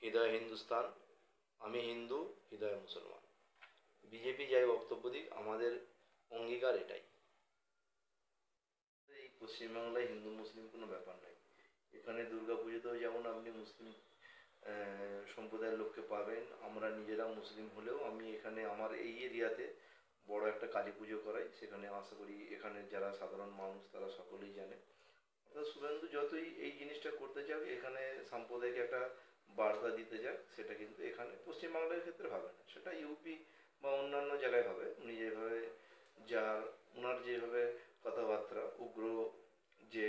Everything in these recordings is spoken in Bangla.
হৃদয় হিন্দুস্তান, আমি হিন্দু, হৃদয় মুসলমান। বিজেপি যাই বক্তব্য দিক, আমাদের অঙ্গীকার এটাই। এই পশ্চিমবাংলায় হিন্দু মুসলিম কোনো ব্যাপার নাই। এখানে দুর্গা পুজোতেও যেমন আপনি মুসলিম সম্প্রদায়ের লোককে পাবেন, আমরা নিজেরা মুসলিম হলেও আমি এখানে আমার এই এরিয়াতে বড় একটা কালী পুজো করাই। সেখানে আশা করি এখানে যারা সাধারণ মানুষ তারা সকলেই জানে। অর্থাৎ শুভেন্দু যতই এই জিনিসটা করতে চাক, এখানে সাম্প্রদায়িক একটা বার্তা দিতে যাক, সেটা কিন্তু এখানে পশ্চিমবাংলার ক্ষেত্রে হবে না। সেটা ইউপি বা অন্যান্য জায়গায় হবে। উনি যেভাবে যার ওনার যেভাবে কথাবার্তা উগ্র যে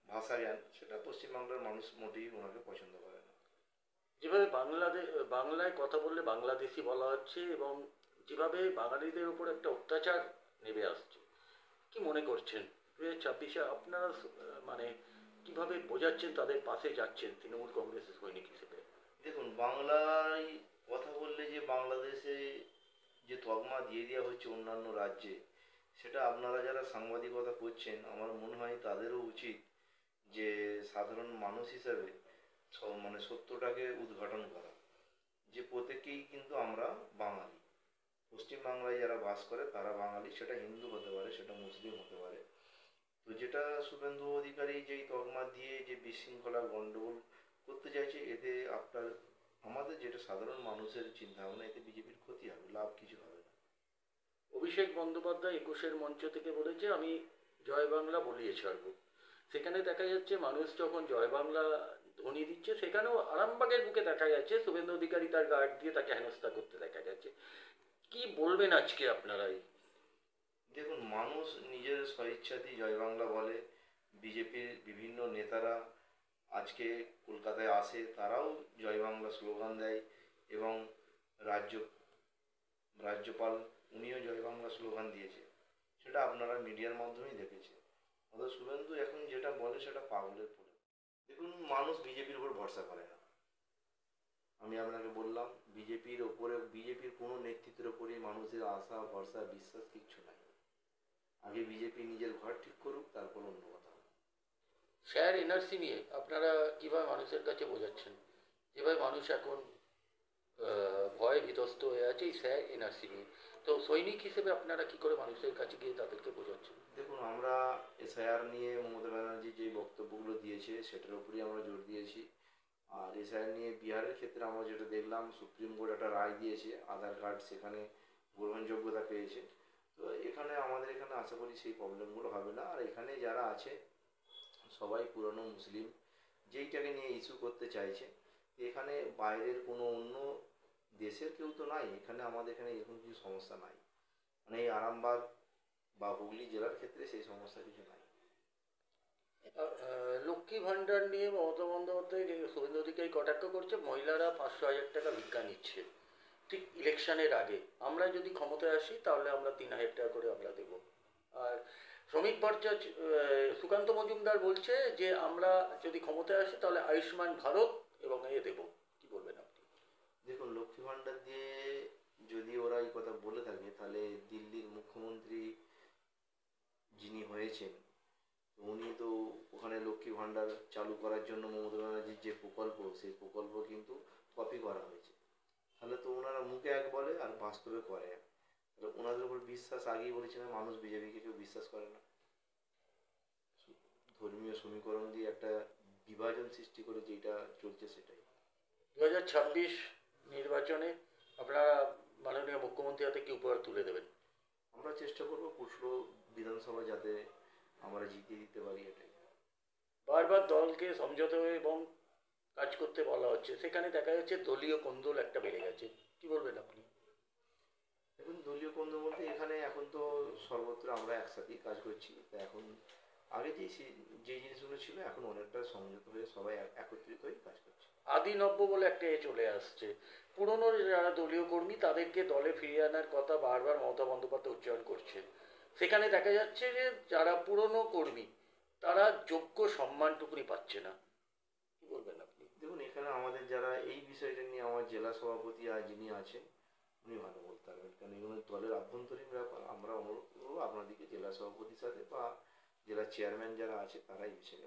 ভাষা জ্ঞান, সেটা পশ্চিমবাংলার মানুষ মোটেই ওনাকে পছন্দ করে না। যেভাবে বাংলায় কথা বললে বাংলাদেশি বলা হচ্ছে এবং যেভাবে বাঙালিদের উপর একটা অত্যাচার নেমে আসছে, কি মনে করছেন 2026-এ আপনারা মানে কিভাবে বোঝাচ্ছেন, তাদের পাশে যাচ্ছেন তৃণমূল কংগ্রেসের সৈনিক হিসেবে? দেখুন, বাংলায় কথা বললে যে বাংলাদেশে যে তকমা দিয়ে দেওয়া হচ্ছে অন্যান্য রাজ্যে, সেটা আপনারা যারা সাংবাদিকতা করছেন, আমার মনে হয় তাদেরও উচিত যে সাধারণ মানুষ হিসাবে মানে সত্যটাকে উদ্ঘাটন করা, যে প্রত্যেকেই কিন্তু আমরা বাঙালি। পশ্চিমবাংলায় যারা বাস করে তারা বাঙালি, সেটা হিন্দু হতে পারে, সেটা মুসলিম হতে পারে। তো যেটা শুভেন্দু অধিকারী যেই তকমা দিয়ে যে বিশৃঙ্খলা গণ্ডগোল করতে চাইছে, এতে আপনার আমাদের যেটা সাধারণ মানুষের চিন্তা ভাবনা, এতে বিজেপির ক্ষতি হবে, লাভ কিছু হবে না। অভিষেক বন্দ্যোপাধ্যায় 21-এর মঞ্চ থেকে বলেছে, আমি জয় বাংলা বলিয়ে ছাড়ব। সেখানে দেখা যাচ্ছে মানুষ যখন জয় বাংলা ধ্বনি দিচ্ছে, সেখানেও আরামবাগের বুকে দেখা যাচ্ছে শুভেন্দু অধিকারী তার গার্ড দিয়ে তাকে হেনস্থা করতে দেখা যাচ্ছে। কি বলবেন আজকে আপনারাই? দেখুন, মানুষ নিজের স্বইচ্ছাতেই জয় বাংলা বলে। বিজেপির বিভিন্ন নেতারা আজকে কলকাতায় আসে, তারাও জয় বাংলা স্লোগান দেয়, এবং রাজ্য রাজ্যপাল উনিও জয় বাংলা স্লোগান দিয়েছে। সেটা আপনারা মিডিয়ার মাধ্যমেই দেখেছে। অর্থাৎ শুভেন্দু এখন যেটা বলে সেটা পাগলের পড়ে। দেখুন, মানুষ বিজেপির উপর ভরসা করে না। আমি আপনাকে বললাম, বিজেপির ওপরে, বিজেপির কোনো নেতৃত্বের ওপরেই মানুষের আশা ভরসা বিশ্বাস কিচ্ছু নাই। আগে বিজেপি নিজের ঘর ঠিক করুক, তারপর অন্য কথা। স্যার, এনআরসি নিয়ে আপনারা কিভাবে মানুষের কাছে বোঝাচ্ছেন? যেভাবে মানুষ এখন ভয়ে বিধ্বস্ত হয়ে আছে এই স্যার এনআরসি নিয়ে, তো সৈনিক হিসেবে আপনারা কি করে মানুষের কাছে গিয়ে তাদেরকে বোঝাচ্ছেন? দেখুন, আমরা এসআইআর নিয়ে মমতা ব্যানার্জি যে বক্তব্যগুলো দিয়েছে সেটার উপরেই আমরা জোর দিয়েছি। আর এসআইআর নিয়ে বিহারের ক্ষেত্রে আমরা যেটা দেখলাম, সুপ্রিম কোর্ট একটা রায় দিয়েছে, আধার কার্ড সেখানে গ্রহণযোগ্যতা পেয়েছে। তো এখানে আমাদের এখানে আশা করি সেই প্রবলেমগুলো হবে না। আর এখানে যারা আছে সবাই পুরনো মুসলিম, যেইটাকে নিয়ে ইস্যু করতে চাইছে। এখানে বাইরের কোনো অন্য দেশের কেউ তো নাই, এখানে আমাদের এখানে এরকম কিছু সমস্যা নাই। মানে এই আরামবাগ বা হুগলি জেলার ক্ষেত্রে সেই সমস্যা কিছু নাই। লক্ষ্মী ভাণ্ডার নিয়ে মমতা বন্দ্যোপাধ্যায় যে শুভেন্দু অধিকারী কটাক্ষ করছে, মহিলারা 500,000 টাকা ভিক্ষা নিচ্ছে ঠিক ইলেকশনের আগে, আমরা যদি ক্ষমতায় আসি তাহলে আমরা 3,000 টাকা করে আমরা দেবো। আর শ্রমিক ভট্টাচার্য, সুকান্ত মজুমদার বলছে যে আমরা যদি ক্ষমতায় আসি তাহলে আয়ুষ্মান ভারত এবং দেবো। কি বলবেন আপনি? দেখুন, লক্ষ্মী ভাণ্ডার দিয়ে যদি ওরা এই কথা বলে থাকে, তাহলে দিল্লির মুখ্যমন্ত্রী যিনি হয়েছেন, উনি তো ওখানে লক্ষ্মী ভাণ্ডার চালু করার জন্য মমতা ব্যানার্জির যে প্রকল্প, সেই প্রকল্প কিন্তু কপি করা হয়েছে। তাহলে তো ওনারা মুখে এক বলে আর বাস্তবে করে এক। তাহলে ওনাদের উপর বিশ্বাস, আগেই বলেছিলাম, মানুষ বিজেপিকে কেউ বিশ্বাস করে না। ধর্মীয় সমীকরণ দিয়ে একটা বিভাজন সৃষ্টি করে যেটা চলছে সেটাই। 2026 নির্বাচনে আপনারা মাননীয় মুখ্যমন্ত্রী হাতে কি উপহার তুলে দেবেন? আমরা চেষ্টা করবো পুরো বিধানসভা যাতে আমরা জিতিয়ে দিতে পারি, এটাই। বারবার দলকে সমঝোতা এবং কাজ করতে বলা হচ্ছে, সেখানে দেখা যাচ্ছে দলীয় কোন্দল একটা বেড়ে গেছে। কি বলবেন আপনি? এখন দলীয় কর্মী বলতে এখানে এখন তো সর্বত্র আমরা একসাথেই কাজ করছি। তা এখন আগে যে জিনিসগুলো ছিল এখন অনেকটা সংযত হয়ে সবাই একত্রিত হয়ে কাজ করছে। আদি নব্য বলে একটা চলে আসছে, পুরনো যারা দলীয় কর্মী তাদেরকে দলে ফিরিয়ে আনার কথা বারবার মমতা বন্দ্যোপাধ্যায় উচ্চারণ করছে। সেখানে দেখা যাচ্ছে যে যারা পুরনো কর্মী তারা যোগ্য সম্মানটুকুনি পাচ্ছে না। কি বলবেন আপনি? দেখুন, এখানে আমাদের যারা এই বিষয়টা নিয়ে, আমার জেলা সভাপতি যিনি আছেন, উনি ভালো বলতে পারবেন, কারণ এগুলো দলের আভ্যন্তরীণ ব্যাপার। আমরা অনুরোধ করবো আপনাদেরকে জেলা সভাপতির সাথে বা জেলা চেয়ারম্যান যারা আছে তারা এই বিষয়ে